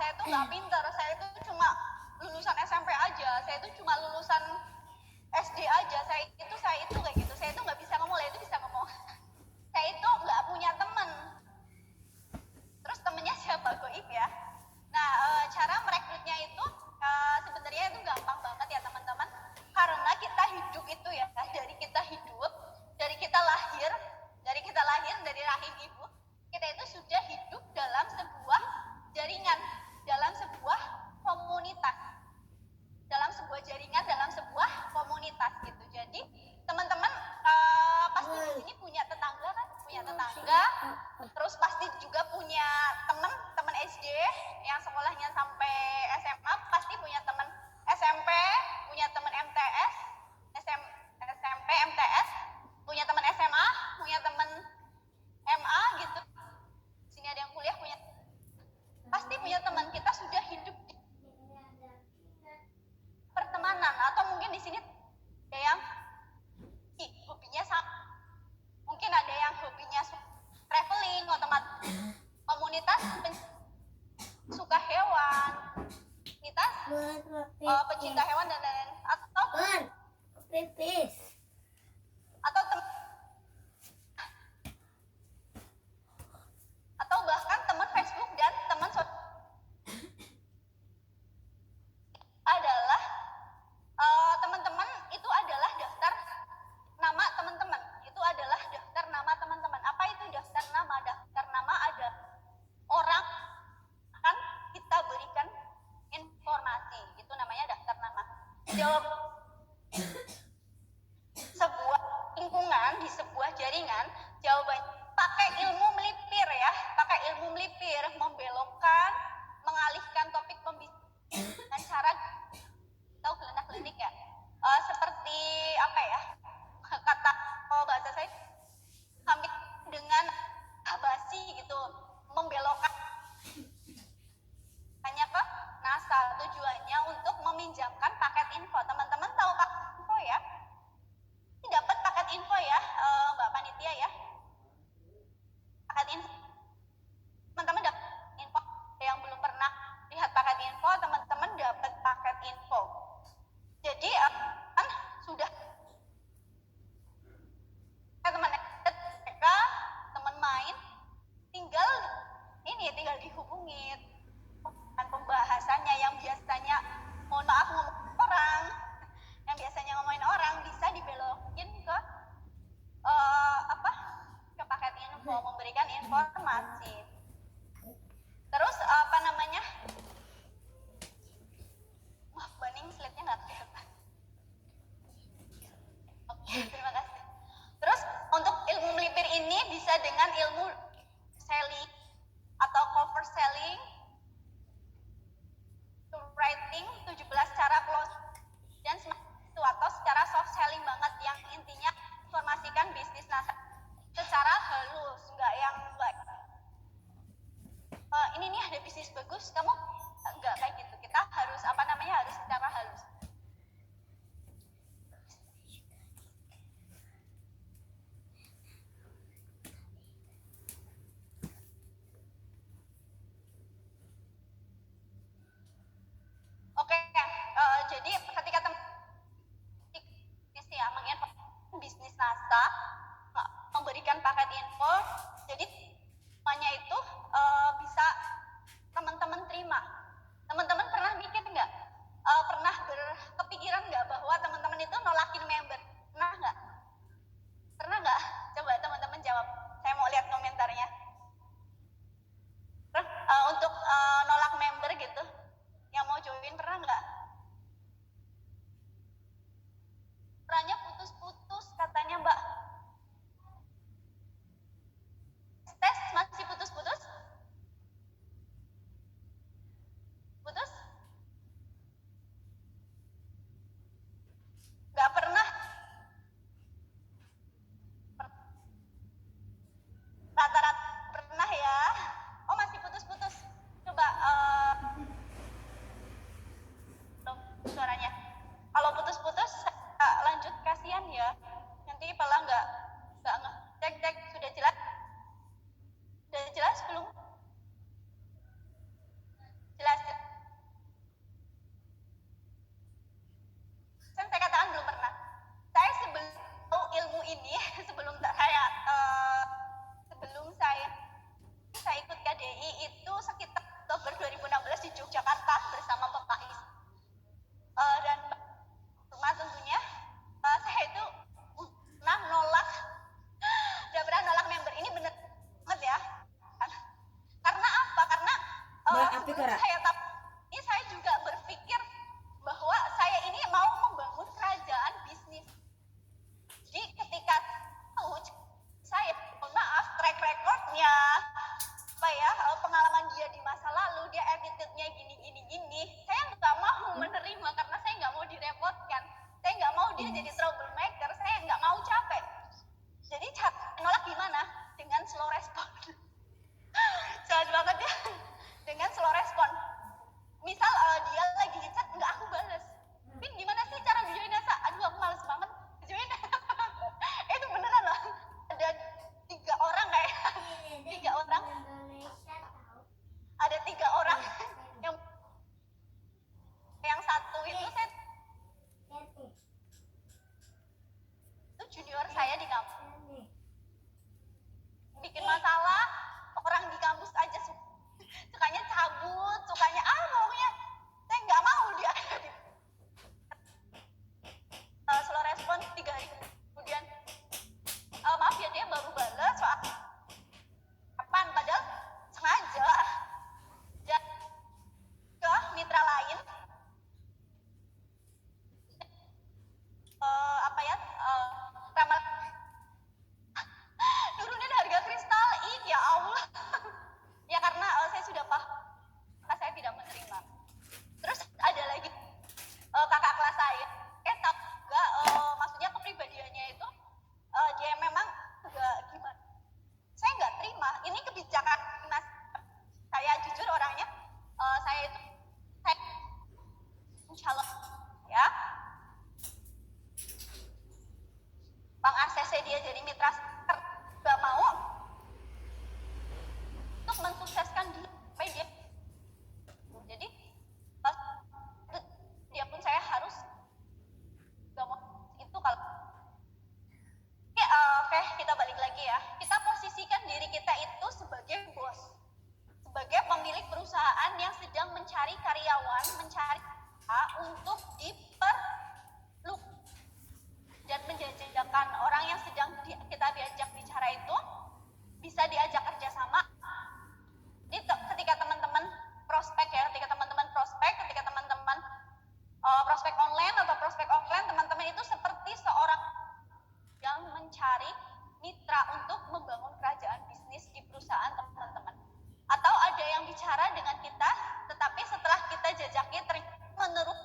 saya tuh nggak pintar, saya tuh cuma lulusan SMP aja, saya tuh cuma lulusan SD aja, saya itu kayak gitu, saya itu nggak bisa ngomong, itu bisa ngomong. Saya itu nggak punya teman. Terus temennya siapa? Goib ya. Nah, cara merekrutnya itu sebenarnya itu gampang banget ya teman-teman. Karena kita hidup itu ya, dari kita hidup, dari kita lahir dari rahim ibu, kita itu sudah hidup dalam sebuah jaringan, dalam sebuah komunitas. Dalam sebuah jaringan, dalam sebuah komunitas gitu. Jadi teman-teman pasti di sini punya tetangga kan, terus pasti juga punya teman SD yang sekolahnya sampai SMA, pasti punya teman SMP, punya teman MTS, SMP, MTS, punya teman SMA, punya teman MA gitu. Sini ada yang kuliah pasti punya teman. Kita sudah hidup di pertemanan, atau mungkin di sini ada yang hobinya sama, mungkin ada yang hobinya traveling, otomatis komunitas suka hewan, kita pecinta hewan dan lain-lain, atau bahkan teman Facebook dan teman adalah teman-teman itu adalah daftar nama teman-teman. Itu adalah daftar nama teman-teman. Apa itu daftar nama? Daftar nama ada orang akan kita berikan informasi. Itu namanya daftar nama. Jawab sebuah lingkungan, di sebuah jaringan, jawabannya pakai ilmu melipir ya. Pakai ilmu melipir, membelokkan, mengalihkan topik pembicaraan dengan cara tahu gelenak-gelenik ya. Seperti apa ya? Kata bahasa saya hampir dengan basi gitu, membelokkan hanya ke NASA. Tujuannya untuk meminjamkan paket info. Teman-teman tahu paket info ya? Ini dapat paket info ya, Mbak Panitia ya. Paket info. Teman-teman dapat info. Yang belum pernah lihat paket info, teman-teman dapat paket info. Jadi kan sudah teman TK, teman main, tinggal dihubungi. Dan pembahasannya yang biasanya mohon maaf ngomongin orang, bisa dibelokin ke ke paket info, memberikan informasi. Terus Baning slide-nya nggak kelihatan. Oke, terima kasih. Terus untuk ilmu melipir ini bisa dengan ilmu selling atau cover selling, writing 17 cara close, dan itu atau secara soft selling banget yang intinya informasikan bisnis NASA secara halus, nggak ini nih ada bisnis bagus, kamu nggak kayak gitu. Kita harus harus secara halus. Oke, jadi ketika menginformasikan bisnis NASA, memberikan paket info, jadi semuanya itu bisa teman-teman terima. Teman-teman pernah mikir nggak? Pernah tapi Kara. Ini saya juga berpikir bahwa saya ini mau membangun kerajaan bisnis. Jadi ketika saya, mohon maaf, track recordnya, pengalaman dia di masa lalu, dia attitude-nya gini, saya nggak mau menerima karena saya nggak mau direpotkan. Saya nggak mau dia jadi troublemaker, saya nggak mau capek. Jadi nolak gimana? Dengan slow respon. Jahat banget ya. Dengan slow respon. Misal dia lagi ngechat, nggak aku balas. Pin, gimana sih cara joinnya? Aduh, aku males banget join. Itu beneran loh. Ada 3 orang kayak 3 orang. Ada 3 orang yang satu itu itu junior saya di kampus. Bikin masalah, orang di kampus aja sukanya cabut, sukanya pokoknya saya nggak mau dia slow respon 3 hari kemudian. Maaf ya, dia baru balas soal kapan, padahal sengaja dan ke mitra lain ramal nurunin harga kristal. Ya Allah. Ya karena saya sudah paham, saya tidak menerima. Terus ada lagi kakak kelas saya, tahu juga maksudnya kepribadiannya itu dia memang agak gimana, saya nggak terima ini kebijakan mas. Saya jujur orangnya, saya calon ya Bang ACC dia jadi mitra, nggak mau untuk mensukseskan dia. Jadi dia pun saya harus nggak mau itu. Kalau oke, kita balik lagi ya, kita posisikan diri kita itu sebagai bos, sebagai pemilik perusahaan yang sedang mencari karyawan, mencari untuk diperluk dan menjajakan orang yang sedang kita diajak bicara itu bisa diajak kerjasama. Jadi ketika teman-teman prospek ya, ketika teman-teman prospek online atau prospek offline, teman-teman itu seperti seorang yang mencari mitra untuk membangun kerajaan bisnis di perusahaan teman-teman. Atau ada yang bicara dengan kita, tetapi setelah kita jajaki menurut